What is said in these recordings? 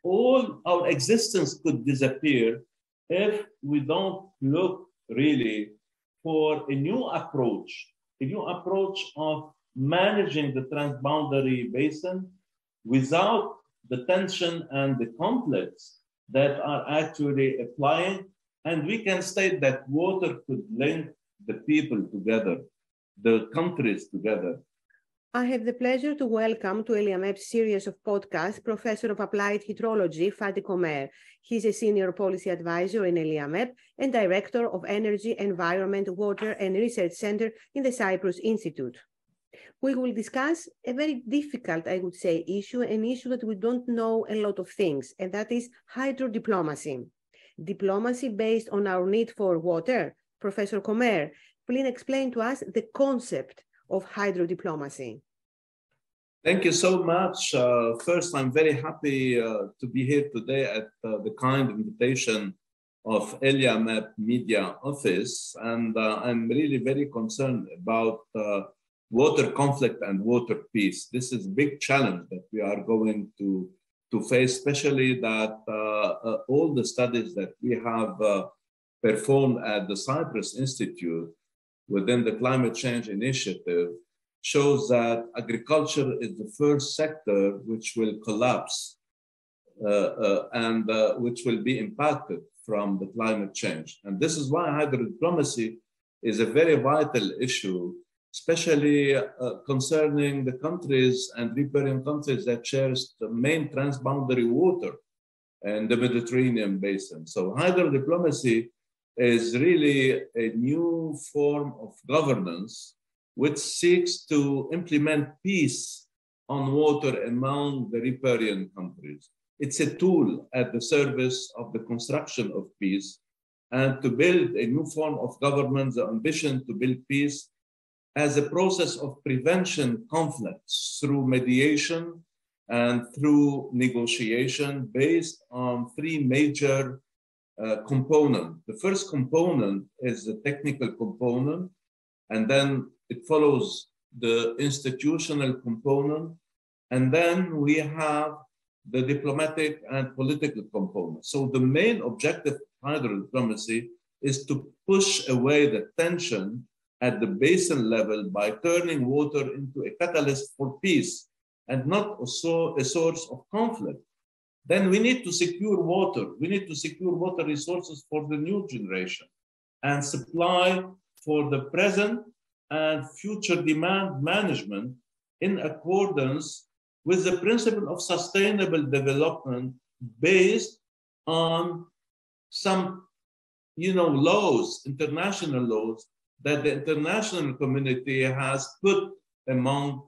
all our existence could disappear if we don't look really for a new approach of managing the transboundary basin without the tension and the conflicts that are actually applying. And we can state that water could link the people together, the countries together. I have the pleasure to welcome to ELIAMEP's series of podcasts Professor of Applied Hydrology, Fadi Comair. He's a Senior Policy Advisor in ELIAMEP and Director of Energy, Environment, Water and Research Center in the Cyprus Institute. We will discuss a very difficult, I would say, issue, an issue that we don't know a lot of things, and that is hydrodiplomacy. Diplomacy based on our need for water. Professor Comair, please explain to us the concept of hydrodiplomacy. Thank you so much. First, I'm very happy to be here today at the kind invitation of ELIAMEP Media Office. And I'm really very concerned about water conflict and water peace. This is a big challenge that we are going to face, especially that all the studies that we have performed at the Cyprus Institute within the climate change initiative shows that agriculture is the first sector which will collapse and which will be impacted from the climate change. And this is why hydrodiplomacy is a very vital issue, especially concerning the countries and riparian countries that share the main transboundary water in the Mediterranean basin. So hydrodiplomacy is really a new form of governance which seeks to implement peace on water among the riparian countries. It's a tool at the service of the construction of peace and to build a new form of government, the ambition to build peace as a process of prevention conflicts through mediation and through negotiation based on three major components. The first component is the technical component, and then it follows the institutional component, and then we have the diplomatic and political component. So the main objective of hydrodiplomacy is to push away the tension at the basin level by turning water into a catalyst for peace and not also a source of conflict. Then we need to secure water. We need to secure water resources for the new generation and supply for the present and future demand management in accordance with the principle of sustainable development based on some, laws, international laws that the international community has put among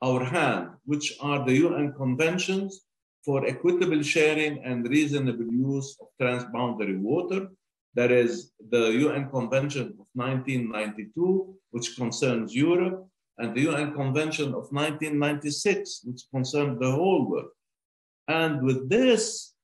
our hand, which are the UN conventions for equitable sharing and reasonable use of transboundary water. That is the UN Convention of 1992, which concerns Europe, and the UN Convention of 1996, which concerns the whole world. And with this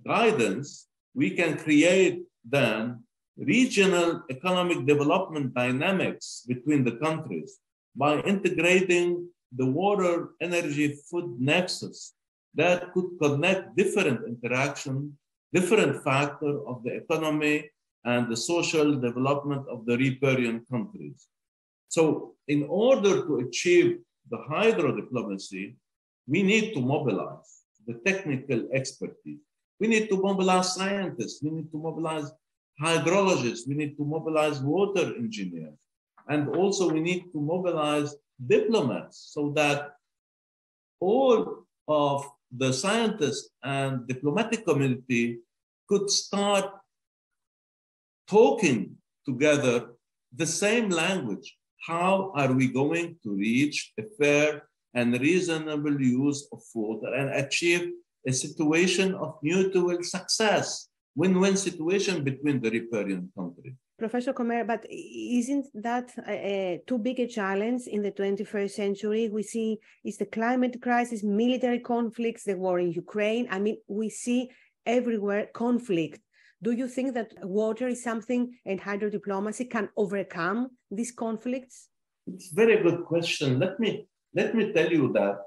guidance, we can create then regional economic development dynamics between the countries by integrating the water energy food nexus that could connect different interaction, different factors of the economy and the social development of the riparian countries. So in order to achieve the hydrodiplomacy, we need to mobilize the technical expertise. We need to mobilize scientists. We need to mobilize hydrologists. We need to mobilize water engineers. And also we need to mobilize diplomats so that all of the scientists and diplomatic community could start talking together the same language. How are we going to reach a fair and reasonable use of water and achieve a situation of mutual success, win-win situation between the riparian countries? Professor Comair, but isn't that too big a challenge in the 21st century? We see it's the climate crisis, military conflicts, the war in Ukraine. I mean, we see everywhere conflict. Do you think that water is something and hydrodiplomacy can overcome these conflicts? It's a very good question. Let me tell you that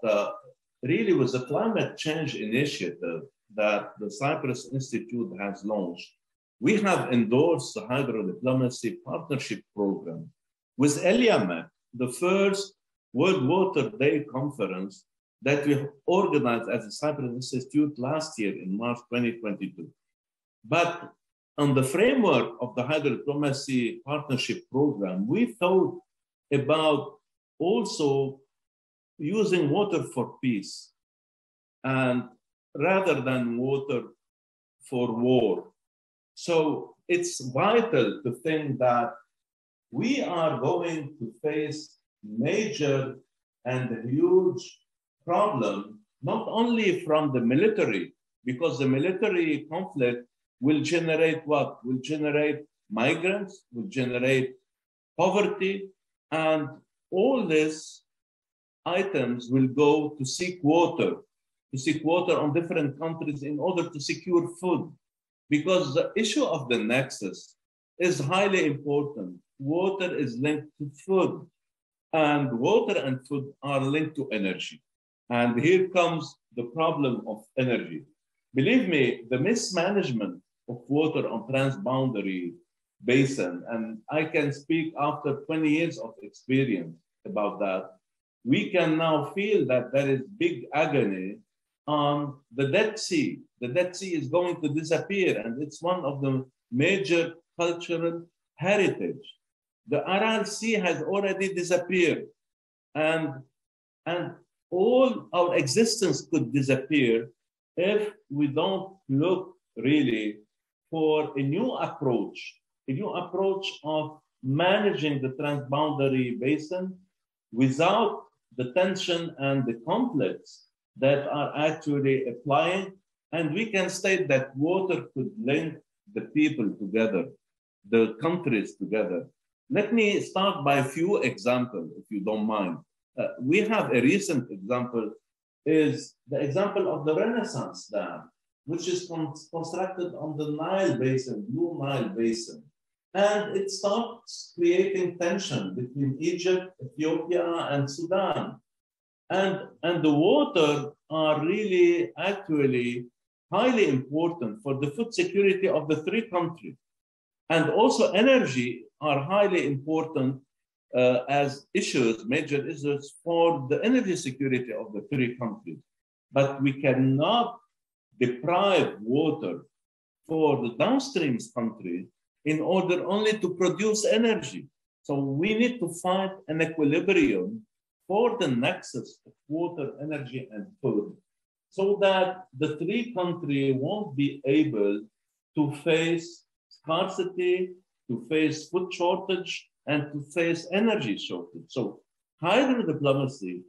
really with the climate change initiative, that the Cyprus Institute has launched, we have endorsed the Hydrodiplomacy Partnership Program with ELIAMEP, the first World Water Day conference that we organized as the Cyprus Institute last year in March 2022. But on the framework of the Hydrodiplomacy Partnership Program, we thought about also using water for peace, and rather than water for war. So it's vital to think that we are going to face major and huge problem, not only from the military, because the military conflict will generate what? Will generate migrants, will generate poverty, and all these items will go to seek water on different countries in order to secure food. Because the issue of the nexus is highly important. Water is linked to food, and water and food are linked to energy. And here comes the problem of energy. Believe me, the mismanagement of water on transboundary basin, and I can speak after 20 years of experience about that, we can now feel that there is big agony on the Dead Sea. The Dead Sea is going to disappear, and it's one of the major cultural heritage. The Aral Sea has already disappeared, and all our existence could disappear if we don't look really for a new approach of managing the transboundary basin without the tension and the conflicts that are actually applying. And we can state that water could link the people together, the countries together. Let me start by a few examples, if you don't mind. We have a recent example, is the example of the Renaissance Dam, which is constructed on the Nile Basin, Blue Nile Basin. And it starts creating tension between Egypt, Ethiopia, and Sudan. And the water are really actually highly important for the food security of the three countries. And also energy are highly important as issues, major issues for the energy security of the three countries. But we cannot deprive water for the downstream countries in order only to produce energy. So we need to find an equilibrium for the nexus of water, energy, and food, so that the three countries won't be able to face scarcity, to face food shortage, and to face energy shortage. So hydrodiplomacy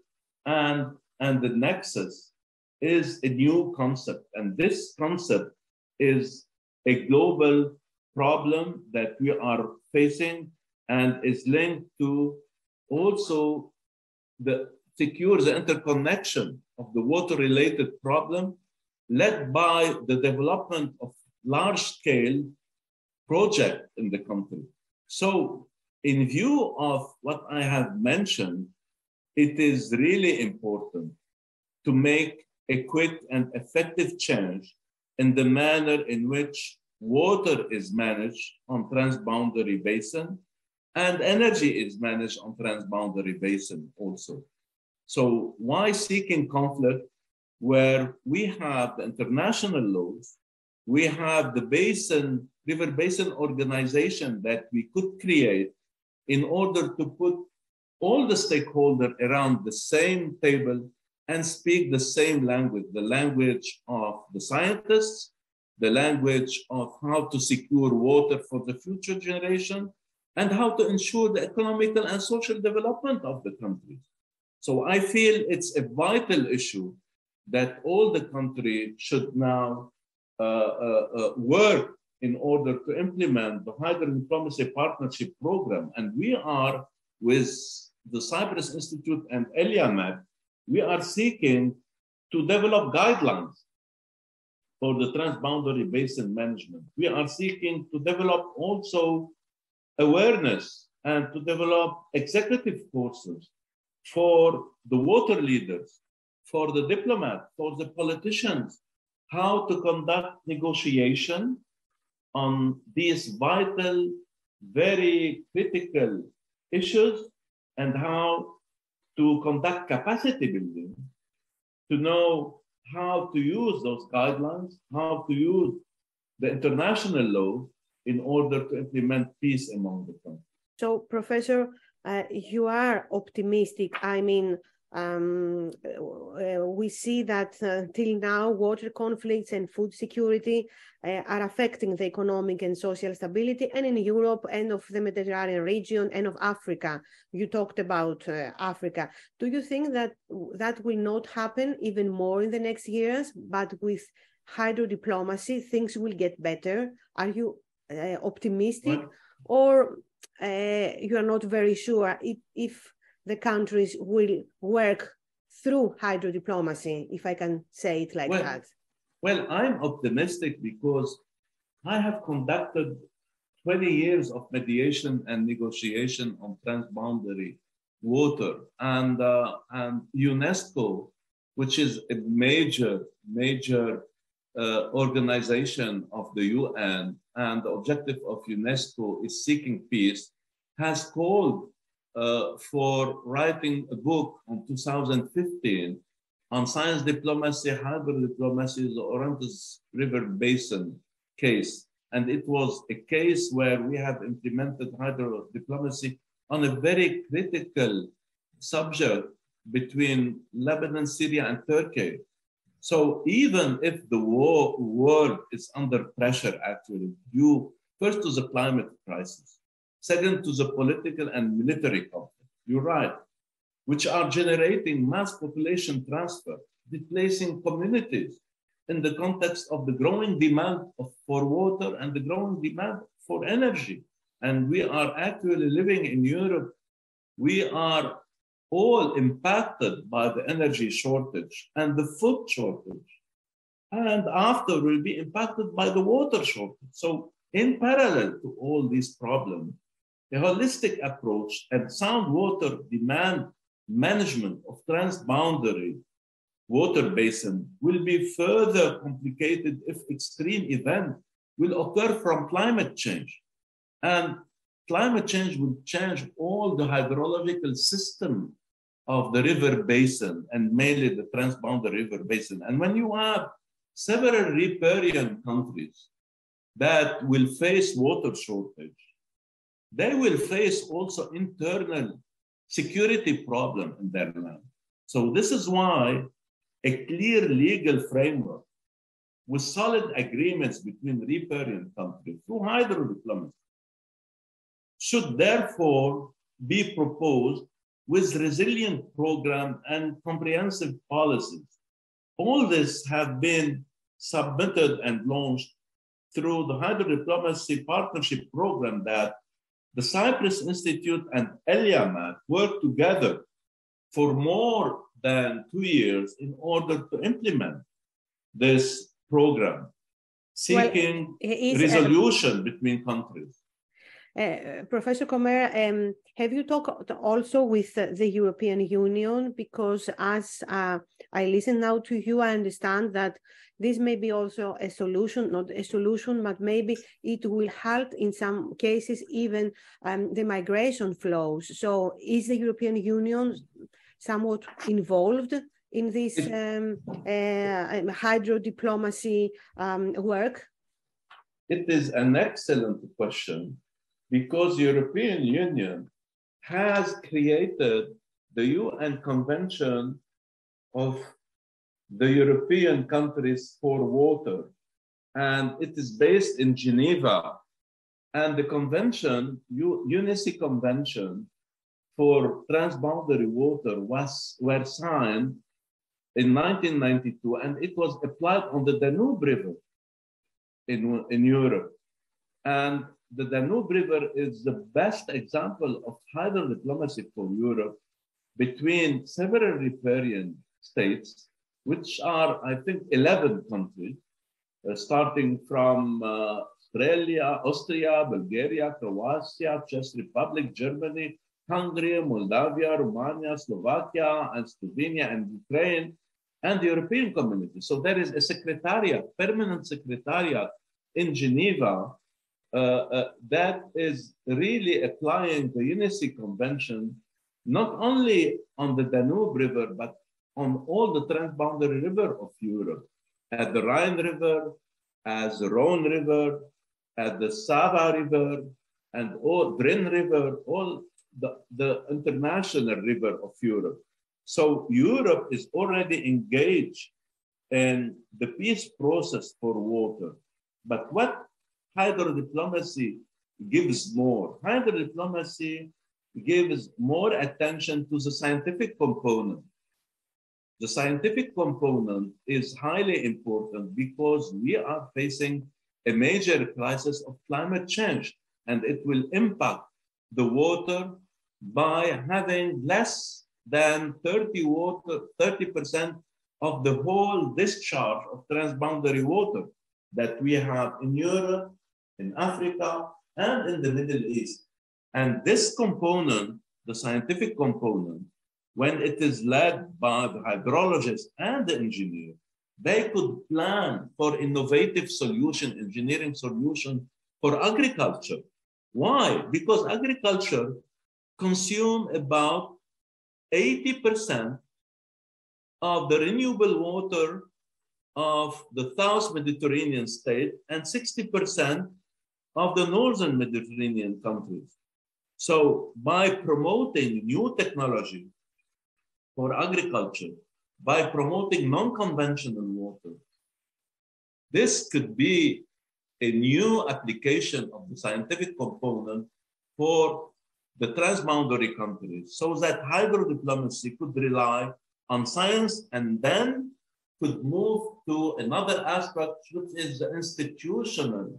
and the nexus is a new concept. And this concept is a global problem that we are facing and is linked to also the interconnection of the water-related problem led by the development of large-scale project in the country. So in view of what I have mentioned, it is really important to make a quick and effective change in the manner in which water is managed on transboundary basin and energy is managed on transboundary basin also. So why seeking conflict where we have the international laws, we have the river basin organization that we could create in order to put all the stakeholders around the same table and speak the same language, the language of the scientists, the language of how to secure water for the future generation, and how to ensure the economical and social development of the countries. So I feel it's a vital issue that all the countries should now work in order to implement the Hydrodiplomacy Partnership Program. And we are, with the Cyprus Institute and ELIAMEP, we are seeking to develop guidelines for the transboundary basin management. We are seeking to develop also awareness and to develop executive courses for the water leaders, for the diplomats, for the politicians, how to conduct negotiation on these vital, very critical issues, and how to conduct capacity building, to know how to use those guidelines, how to use the international law in order to implement peace among the countries. So, Professor, you are optimistic. I mean, we see that till now, water conflicts and food security are affecting the economic and social stability, and in Europe and of the Mediterranean region and of Africa. You talked about Africa. Do you think that that will not happen even more in the next years, but with hydrodiplomacy, things will get better? Are you optimistic, or you are not very sure if the countries will work through hydrodiplomacy, if I can say it like that? Well, I'm optimistic because I have conducted 20 years of mediation and negotiation on transboundary water, and UNESCO, which is a major organization of the UN, and the objective of UNESCO is seeking peace, has called for writing a book in 2015 on science diplomacy, hydrodiplomacy, the Orontes River Basin case. And it was a case where we have implemented hydrodiplomacy on a very critical subject between Lebanon, Syria, and Turkey. So even if the world is under pressure, actually, due first to the climate crisis, second to the political and military conflict, you're right, which are generating mass population transfer, displacing communities in the context of the growing demand for water and the growing demand for energy. And we are actually living in Europe, we are all impacted by the energy shortage and the food shortage. And after we'll be impacted by the water shortage. So in parallel to all these problems, a holistic approach and sound water demand management of transboundary water basin will be further complicated if extreme event will occur from climate change. And climate change will change all the hydrological system of the river basin, and mainly the transboundary river basin. And when you have several riparian countries that will face water shortage, they will face also internal security problem in their land. So this is why a clear legal framework with solid agreements between riparian countries through hydrodiplomacy should therefore be proposed with resilient program and comprehensive policies. All this have been submitted and launched through the hydrodiplomacy partnership program that the Cyprus Institute and ELIAMEP worked together for more than 2 years in order to implement this program, seeking resolution between countries. Professor Comair, have you talked also with the European Union? Because as I listen now to you, I understand that this may be also a solution, not a solution, but maybe it will halt in some cases even the migration flows. So is the European Union somewhat involved in this hydrodiplomacy work? It is an excellent question, because the European Union has created the UN Convention of the European countries for water, and it is based in Geneva. And the convention, UNESI Convention for transboundary water were signed in 1992, and it was applied on the Danube River in Europe. And the Danube River is the best example of hydrodiplomacy for Europe between several riparian states, which are, I think, 11 countries, starting from Australia, Austria, Bulgaria, Croatia, Czech Republic, Germany, Hungary, Moldavia, Romania, Slovakia, and Slovenia, and Ukraine. and the European community. So there is a secretariat, permanent secretariat in Geneva that is really applying the UNESCO Convention, not only on the Danube River, but on all the transboundary river of Europe, at the Rhine River, as the Rhone River, at the Sava River, and all Drin River, all the international river of Europe. So Europe is already engaged in the peace process for water. But what hydrodiplomacy gives more? Hydrodiplomacy gives more attention to the scientific component. The scientific component is highly important because we are facing a major crisis of climate change, and it will impact the water by having less than 30% of the whole discharge of transboundary water that we have in Europe, in Africa, and in the Middle East. And this component, the scientific component, when it is led by the hydrologists and the engineer, they could plan for innovative solution, engineering solution for agriculture. Why? Because agriculture consumes about 80% of the renewable water of the South Mediterranean state and 60% of the Northern Mediterranean countries. So by promoting new technology for agriculture, by promoting non-conventional water, this could be a new application of the scientific component for the transboundary countries, so that hydrodiplomacy could rely on science and then could move to another aspect, which is the institutional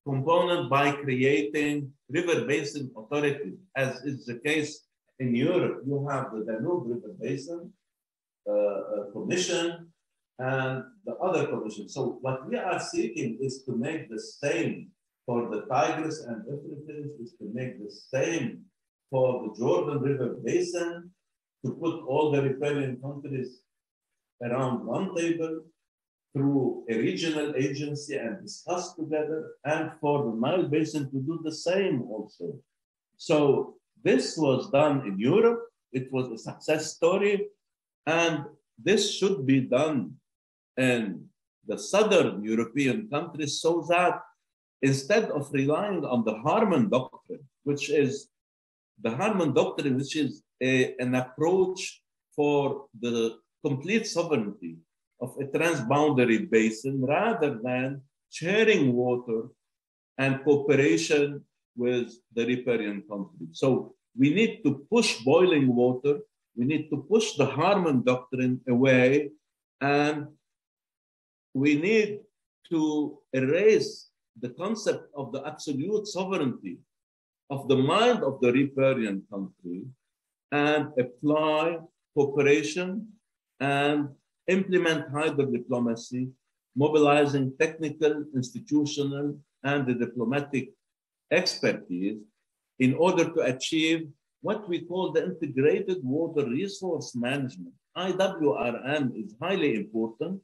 component by creating river basin authorities, as is the case in Europe. You have the Danube River Basin Commission and the other commission. So what we are seeking is to make the same for the Tigris and Euphrates, is to make the same for the Jordan River Basin, to put all the riparian countries around one table through a regional agency and discuss together, and for the Nile Basin to do the same also. So this was done in Europe. It was a success story, and this should be done in the southern European countries, so that instead of relying on the Harman Doctrine, which is an approach for the complete sovereignty of a transboundary basin, rather than sharing water and cooperation with the riparian countries. So we need to push boiling water, we need to push the Harman Doctrine away, and we need to erase the concept of the absolute sovereignty of the mind of the riparian country and apply cooperation and implement hydrodiplomacy, mobilizing technical, institutional, and the diplomatic expertise in order to achieve what we call the integrated water resource management. IWRM is highly important,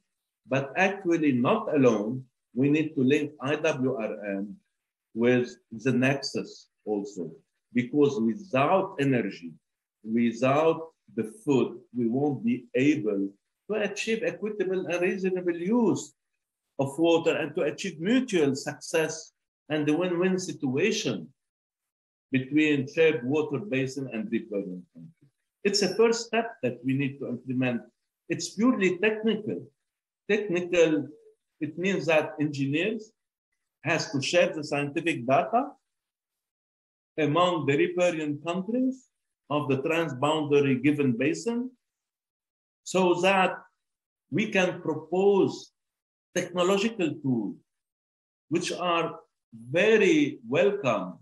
but actually not alone. We need to link IWRM with the nexus also, because without energy, without the food, we won't be able to achieve equitable and reasonable use of water and to achieve mutual success and the win-win situation between shared water basin and riparian country. It's a first step that we need to implement. It's purely technical. Technical, it means that engineers has to share the scientific data among the riparian countries of the transboundary given basin, so that we can propose technological tools which are very welcome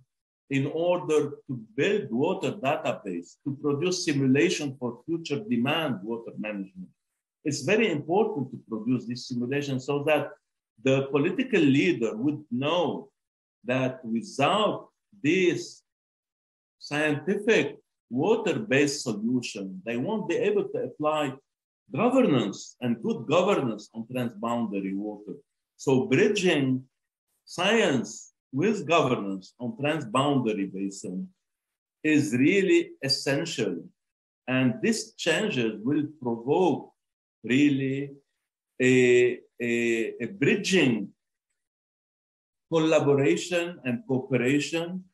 in order to build water database, to produce simulation for future demand water management. It's very important to produce this simulation so that the political leader would know that without this scientific water-based solution, they won't be able to apply governance and good governance on transboundary water. So bridging science with governance on transboundary basin is really essential. And these changes will provoke really a bridging collaboration and cooperation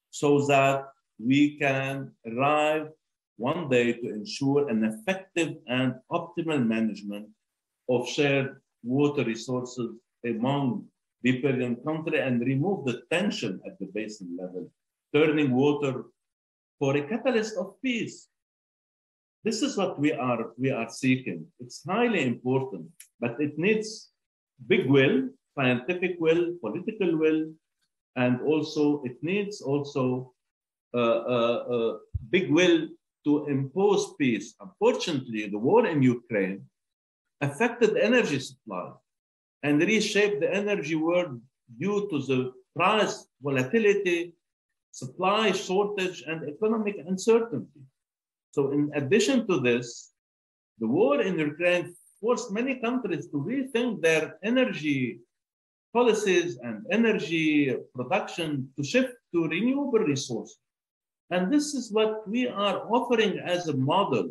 so that we can arrive one day to ensure an effective and optimal management of shared water resources among riparian countries and remove the tension at the basin level, turning water for a catalyst of peace. This is what we are seeking. It's highly important, but it needs big will, scientific will, political will, and also it needs also big will to impose peace. Unfortunately, the war in Ukraine affected energy supply and reshaped the energy world due to the price volatility, supply shortage, and economic uncertainty. So in addition to this, the war in Ukraine forced many countries to rethink their energy policies and energy production to shift to renewable resources. And this is what we are offering as a model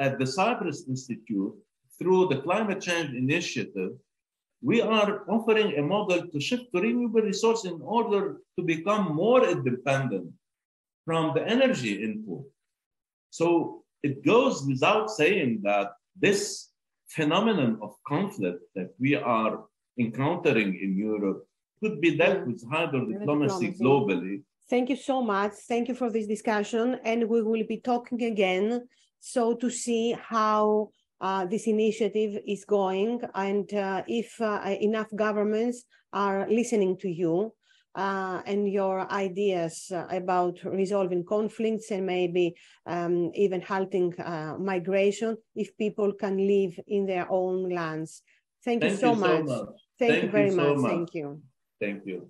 at the Cyprus Institute through the Climate Change Initiative. We are offering a model to shift to renewable resources in order to become more independent from the energy input. So it goes without saying that this phenomenon of conflict that we are encountering in Europe could be dealt with hydrodiplomacy globally. Thank you so much. Thank you for this discussion. And we will be talking again so to see how this initiative is going and if enough governments are listening to you and your ideas about resolving conflicts and maybe even halting migration if people can live in their own lands. Thank you so much. Thank you very much. Thank you. Thank you.